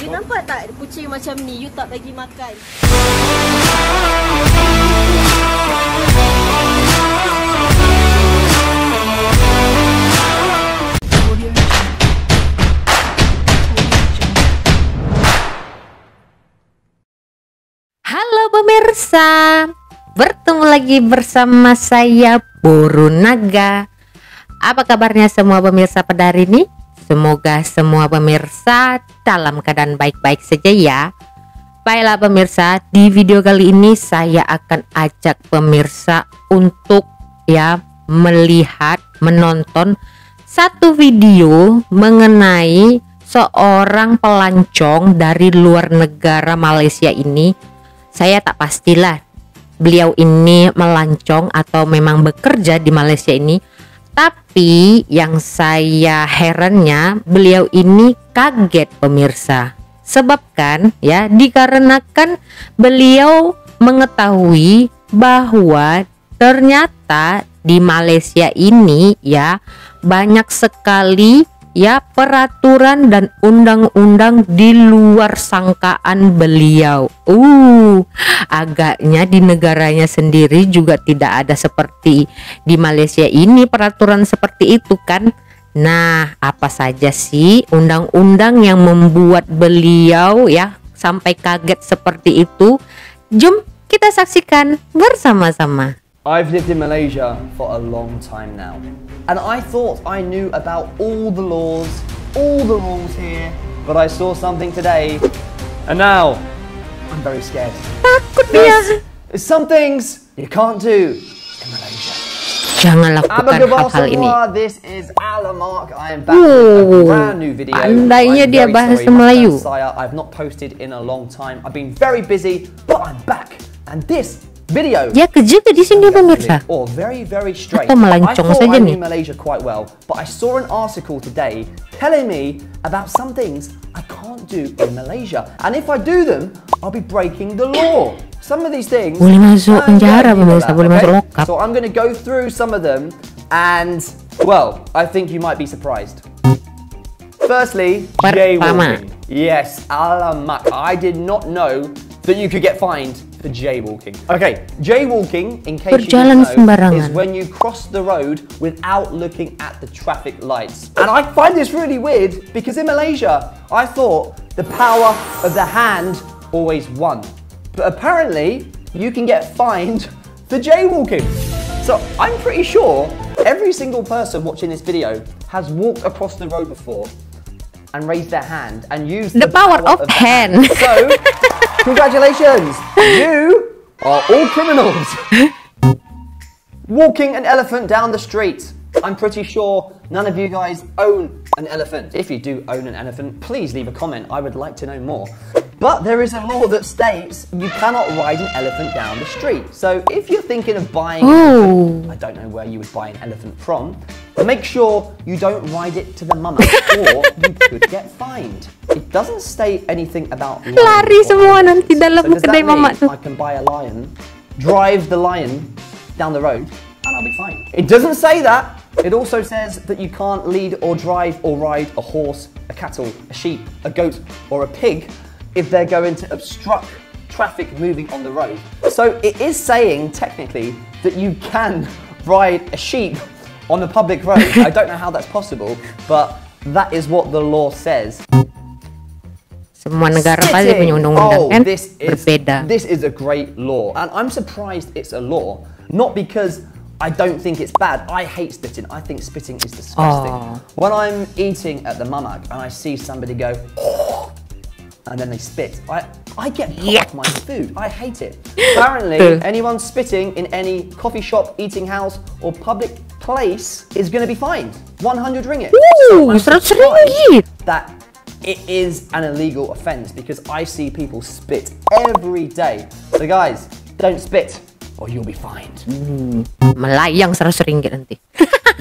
You nampak tak kucing macam ni, you tak bagi makan. Halo pemirsa, bertemu lagi bersama saya Buru Naga. Apa kabarnya semua pemirsa pada hari ini? Semoga semua pemirsa dalam keadaan baik-baik saja ya. Baiklah pemirsa, di video kali ini saya akan ajak pemirsa untuk menonton satu video mengenai seorang pelancong dari luar negara Malaysia ini. Saya tak pastilah beliau ini melancong atau memang bekerja di Malaysia ini. Tapi yang saya herannya beliau ini kaget pemirsa. Sebab kan dikarenakan beliau mengetahui bahwa ternyata di Malaysia ini banyak sekali peraturan dan undang-undang di luar sangkaan beliau. Agaknya di negaranya sendiri juga tidak ada seperti di Malaysia ini peraturan seperti itu kan. Nah, apa saja sih undang-undang yang membuat beliau sampai kaget seperti itu? Jom kita saksikan bersama-sama. I've lived in Malaysia for a long time now, and I thought I knew about all the laws, all the rules here, but I saw something today, and now I'm very scared. Takut dia. There's some things you can't do in Malaysia. Jangan lakukan hal ini. This is Alamak. I am back with a brand new video. Pandainya dia bahasa Melayu. I've not posted in a long time. I've been very busy, but I'm back, and this video. Dia kerja di sini pemirsa. Very straight. Atau melancong saja nih. Malaysia quite well, but I saw an article today telling me about some things I can't do in Malaysia, and if I do them, I'll be breaking the law. Some of these things boleh masuk penjara pemirsa, boleh masuk lokap. So I'm going to go through some of them, and well, I think you might be surprised. Firstly, jaywalking. Yes, alamak. I did not know that you could get fined for jaywalking. Okay, jaywalking, in case you don't know, is when you cross the road without looking at the traffic lights. And I find this really weird because in Malaysia, I thought the power of the hand always won. But apparently, you can get fined for jaywalking. So I'm pretty sure every single person watching this video has walked across the road before and raised their hand and used the power of hand. So, congratulations! You are all criminals. Walking an elephant down the street. I'm pretty sure none of you guys own an elephant. If you do own an elephant, please leave a comment. I would like to know more. But there is a law that states you cannot ride an elephant down the street. So if you're thinking of buying an elephant, I don't know where you would buy an elephant from, make sure you don't ride it to the mama or you could get fined. It doesn't state anything about lari semua nanti dalam kedai mama tuh. I can buy a lion, drive the lion down the road, and I'll be fine. It doesn't say that. It also says that you can't lead or drive or ride a horse, a cattle, a sheep, a goat, or a pig if they're going to obstruct traffic moving on the road. So it is saying, technically, that you can ride a sheep on the public road. I don't know how that's possible, but that is what the law says. Semua negara pasti punya undang-undang kan berbeda. This is a great law, and I'm surprised it's a law, not because I don't think it's bad. I hate spitting. I think spitting is disgusting. When I'm eating at the mamak and I see somebody go, and then they spit, I get put off my food. I hate it. Apparently, anyone spitting in any coffee shop, eating house, or public place is going to be fined 100 ringgit. Ooh, so that it is an illegal offence because I see people spit every day. So guys, don't spit or you'll be fined. Melayang 100 ringgit nanti.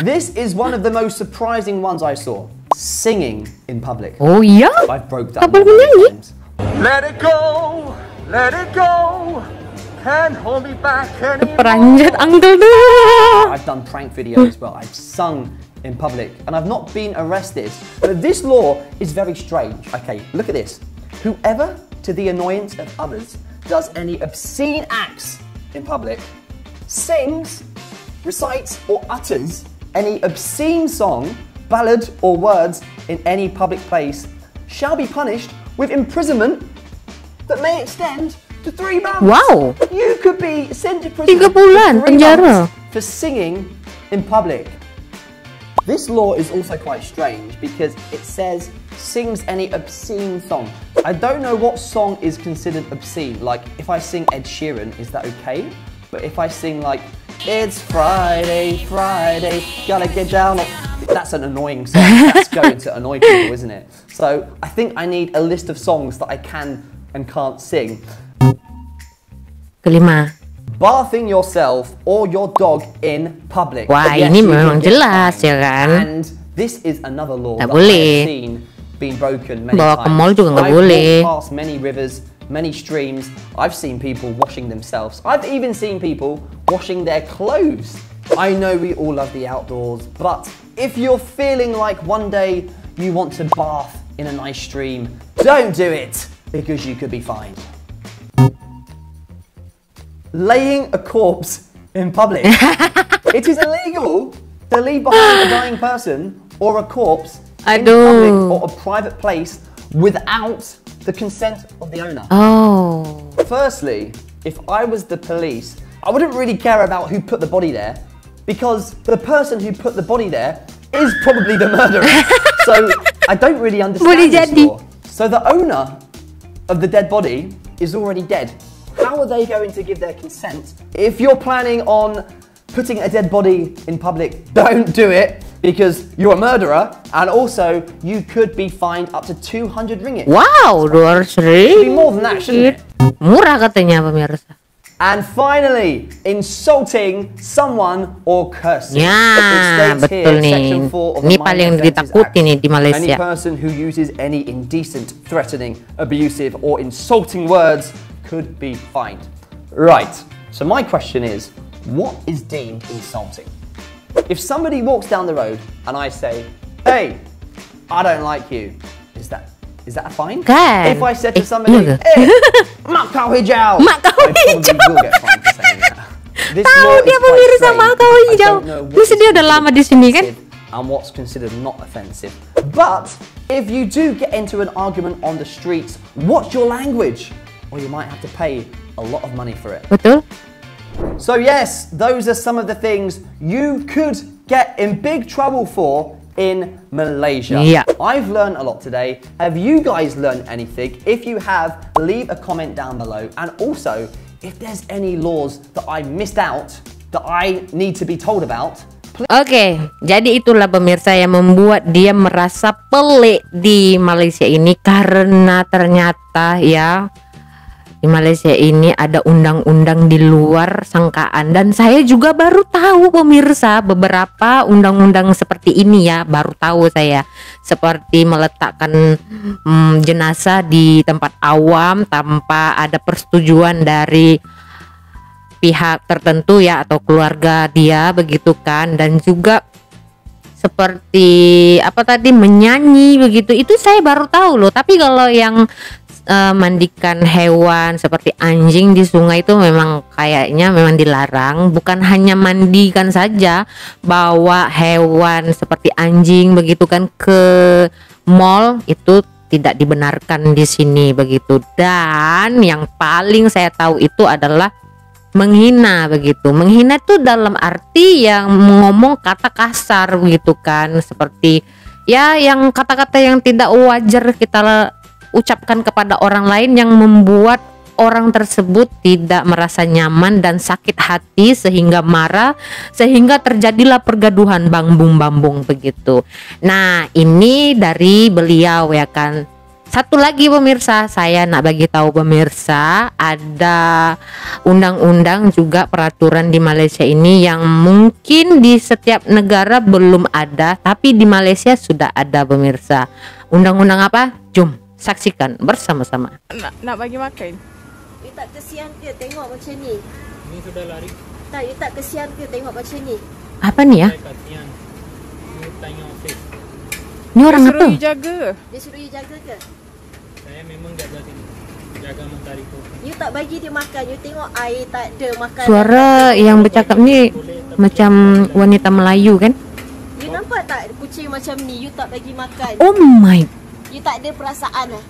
This is one of the most surprising ones I saw. Singing in public. Oh iya? I've broke that. Let it go, let it go. Can't hold me back anymore. Peranjat Uncle tu. I've done prank videos where I've sung in public and I've not been arrested. But this law is very strange. Okay, look at this. whoever, to the annoyance of others, does any obscene acts in public, sings, recites, or utters any obscene song, ballad, or words in any public place shall be punished with imprisonment that may extend to 3 months. Wow. You could be sent to prison 3 bulan for 3 penjara. months for singing in public. This law is also quite strange because it says sings any obscene song. I don't know what song is considered obscene. Like if I sing Ed Sheeran, is that okay? But if I sing like it's Friday, Friday, gotta get down, that's an annoying song. That's going to annoy people, isn't it? So I think I need a list of songs that I can and can't sing. Kelima. Bathing yourself or your dog in public. Wah, Yes, ini you memang can get jelas fined. ya kan. And this is another law Tak that boleh. I have seen being broken many Bawa ke times. mall juga nggak I've boleh. walked past many rivers, many streams. I've seen people washing themselves. I've even seen people washing their clothes. I know we all love the outdoors, but if you're feeling like one day you want to bath in a nice stream, don't do it because you could be fined. Laying a corpse in public. It is illegal to leave behind a dying person or a corpse in Aduh. public or a private place without the consent of the owner. Oh. Firstly, if I was the police, I wouldn't really care about who put the body there because the person who put the body there is probably the murderer. So I don't really Boleh understand this jadi. law. So the owner of the dead body is already dead. How are they going to give their consent? If you're planning on putting a dead body in public, don't do it because you're a murderer and also you could be fined up to 200 ringgit. Wow, 200 Should be more than that, shouldn't it? Murah katanya pemirsa. And finally, insulting someone or cursing. Ya, It states betul here, nih. Section 4 of the Ini Minor paling Offences ditakuti Act. nih di Any Malaysia. person who uses any indecent, threatening, abusive, or insulting words could be fined. Right, so my question is, what is deemed insulting? If somebody walks down the road and I say, hey, I don't like you, is that a fine? Kan. If I said to somebody, iya ke? hey, mak kau hijau, Mak kau I probably hijau. will get fined for saying that. This Tahu law is dia quite pemirsa strange. mak kau I hijau. don't know what Mesti is dia udah lama di sini kan? offensive and what's considered not offensive. But if you do get into an argument on the streets, watch your language, or you might have to pay a lot of money for it. Betul? So yes, those are some of the things you could get in big trouble for in Malaysia. Yeah. I've learned a lot today. Have you guys learned anything? If you have, leave a comment down below. And also, if there's any laws that I missed out that I need to be told about, Oke, jadi itulah pemirsa yang membuat dia merasa pelik di Malaysia ini karena ternyata ya di Malaysia ini ada undang-undang di luar sangkaan dan saya juga baru tahu pemirsa beberapa undang-undang seperti ini ya, baru tahu saya, seperti meletakkan jenazah di tempat awam tanpa ada persetujuan dari pihak tertentu ya atau keluarga dia begitu kan, dan juga seperti apa tadi menyanyi begitu, itu saya baru tahu loh. Tapi kalau yang mandikan hewan seperti anjing di sungai itu memang kayaknya memang dilarang. Bukan hanya mandikan saja, bawa hewan seperti anjing begitu kan ke mall itu tidak dibenarkan di sini begitu. Dan yang paling saya tahu itu adalah menghina begitu. Menghina itu dalam arti yang ngomong kata kasar begitu kan, seperti ya yang kata-kata yang tidak wajar kita ucapkan kepada orang lain yang membuat orang tersebut tidak merasa nyaman dan sakit hati sehingga marah, sehingga terjadilah pergaduhan bambung-bambung begitu. Nah, ini dari beliau ya kan. Satu lagi pemirsa, saya nak bagi tahu pemirsa, ada undang-undang juga peraturan di Malaysia ini yang mungkin di setiap negara belum ada, tapi di Malaysia sudah ada pemirsa. Undang-undang apa? Jom saksikan bersama-sama. Nak bagi makan. You tak kesian ke tengok macam ni? Ini sudah lari. Tak, you tak kesian ke tengok macam ni? Apa nih ya? Saya kasihan. Ini tanya office. Ini orang apa? Suruh you jaga. Dia suruh you jaga ke? Saya memang jaga mentariku. You tak bagi dia makan. You tengok air tak ada makan. Suara yang bercakap ni macam wanita Melayu kan? You nampak tak kucing macam ni? You tak bagi makan. Oh my You tak ada perasaan lah.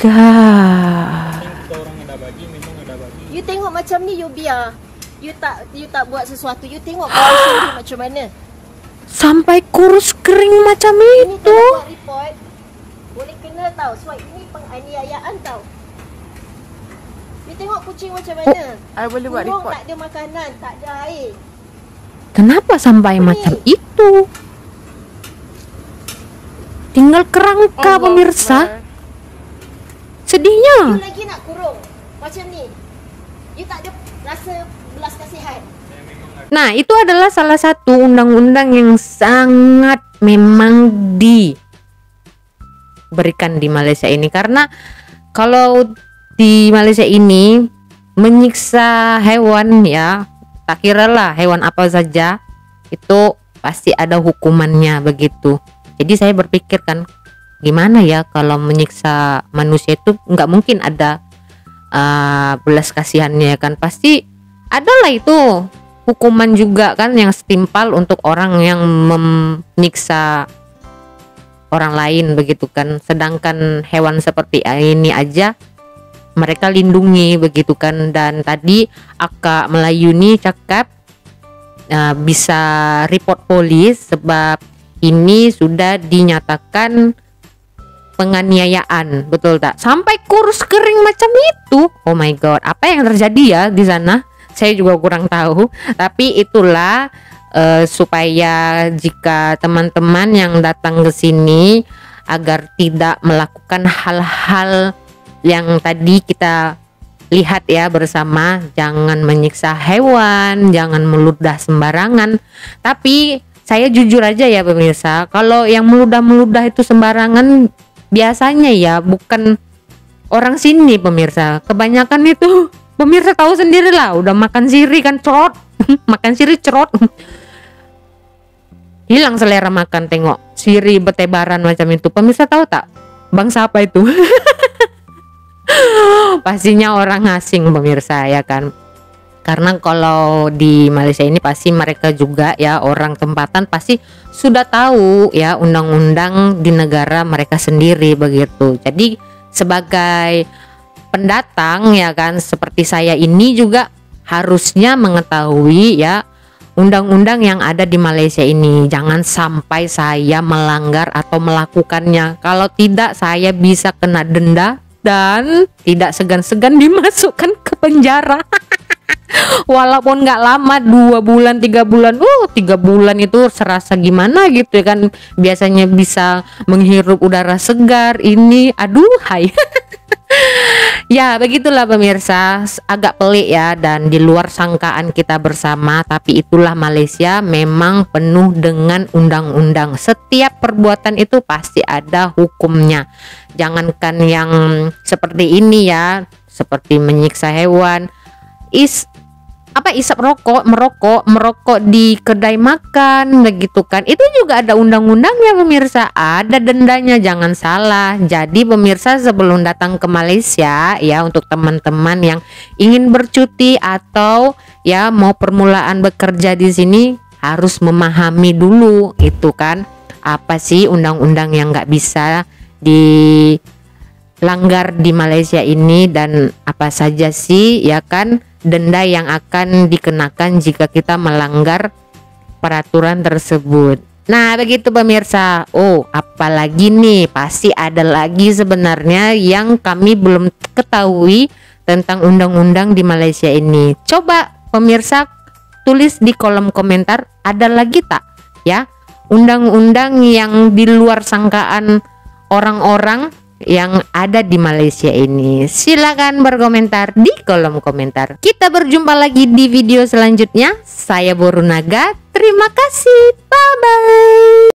god. Kita orang ada bagi, memang ada bagi. You tengok macam ni, you biar. You tak buat sesuatu. You tengok kucing ni macam mana. Sampai kurus kering macam Ini itu. kalau buat report boleh kena tau. Sebab ini penganiayaan tau. You tengok kucing macam mana. I boleh buat Burung report. tak ada makanan, tak ada air. Kenapa sampai macam itu? Tinggal kerangka Allah pemirsa. Akbar. Sedihnya. You lagi nak kurung macam ni. You tak ada rasa belas kasihan. Nah, itu adalah salah satu undang-undang yang sangat memang diberikan di Malaysia ini. Karena kalau di Malaysia ini menyiksa hewan ya, tak kira lah hewan apa saja, itu pasti ada hukumannya begitu. Jadi saya berpikir kan, gimana ya kalau menyiksa manusia itu nggak mungkin ada belas kasihannya kan, pasti adalah itu hukuman juga kan yang setimpal untuk orang yang menyiksa orang lain begitu kan. Sedangkan hewan seperti ini aja mereka lindungi begitu kan. Dan tadi Akak Melayu nih cakap bisa report polis sebab ini sudah dinyatakan penganiayaan, betul tak? Sampai kurus kering macam itu. Oh my god, apa yang terjadi ya di sana? Saya juga kurang tahu. Tapi itulah supaya jika teman-teman yang datang ke sini agar tidak melakukan hal-hal yang tadi kita lihat ya bersama, jangan menyiksa hewan, jangan meludah sembarangan. Tapi saya jujur aja ya pemirsa, kalau yang meludah-meludah itu sembarangan biasanya ya bukan orang sini pemirsa. Kebanyakan itu pemirsa tahu sendiri lah, udah makan siri kan cerot. Makan siri cerot. Hilang selera makan, tengok siri bertebaran macam itu. Pemirsa tahu tak bangsa apa itu? Pastinya orang asing pemirsa ya kan. Karena kalau di Malaysia ini pasti mereka juga ya orang tempatan pasti sudah tahu ya undang-undang di negara mereka sendiri begitu. Jadi sebagai pendatang ya kan seperti saya ini juga harusnya mengetahui ya undang-undang yang ada di Malaysia ini. Jangan sampai saya melanggar atau melakukannya. Kalau tidak saya bisa kena denda dan tidak segan-segan dimasukkan ke penjara. Walaupun nggak lama, 2 bulan 3 bulan 3 bulan itu serasa gimana gitu ya kan. Biasanya bisa menghirup udara segar, ini aduh hai. Ya begitulah pemirsa, agak pelik ya dan di luar sangkaan kita bersama. Tapi itulah Malaysia, memang penuh dengan undang-undang. Setiap perbuatan itu pasti ada hukumnya. Jangankan yang seperti ini ya, seperti menyiksa hewan, isap merokok di kedai makan begitu kan, itu juga ada undang-undangnya pemirsa, ada dendanya, jangan salah. Jadi pemirsa sebelum datang ke Malaysia ya, untuk teman-teman yang ingin bercuti atau ya mau permulaan bekerja di sini, harus memahami dulu itu kan apa sih undang-undang yang nggak bisa dilanggar di Malaysia ini dan apa saja sih ya kan denda yang akan dikenakan jika kita melanggar peraturan tersebut. Nah begitu pemirsa. Oh apalagi nih, pasti ada lagi sebenarnya yang kami belum ketahui tentang undang-undang di Malaysia ini. Coba pemirsa tulis di kolom komentar, ada lagi tak ya undang-undang yang di luar sangkaan orang-orang yang ada di Malaysia ini. Silakan berkomentar di kolom komentar. Kita berjumpa lagi di video selanjutnya. Saya Boru Naga. Terima kasih. Bye bye.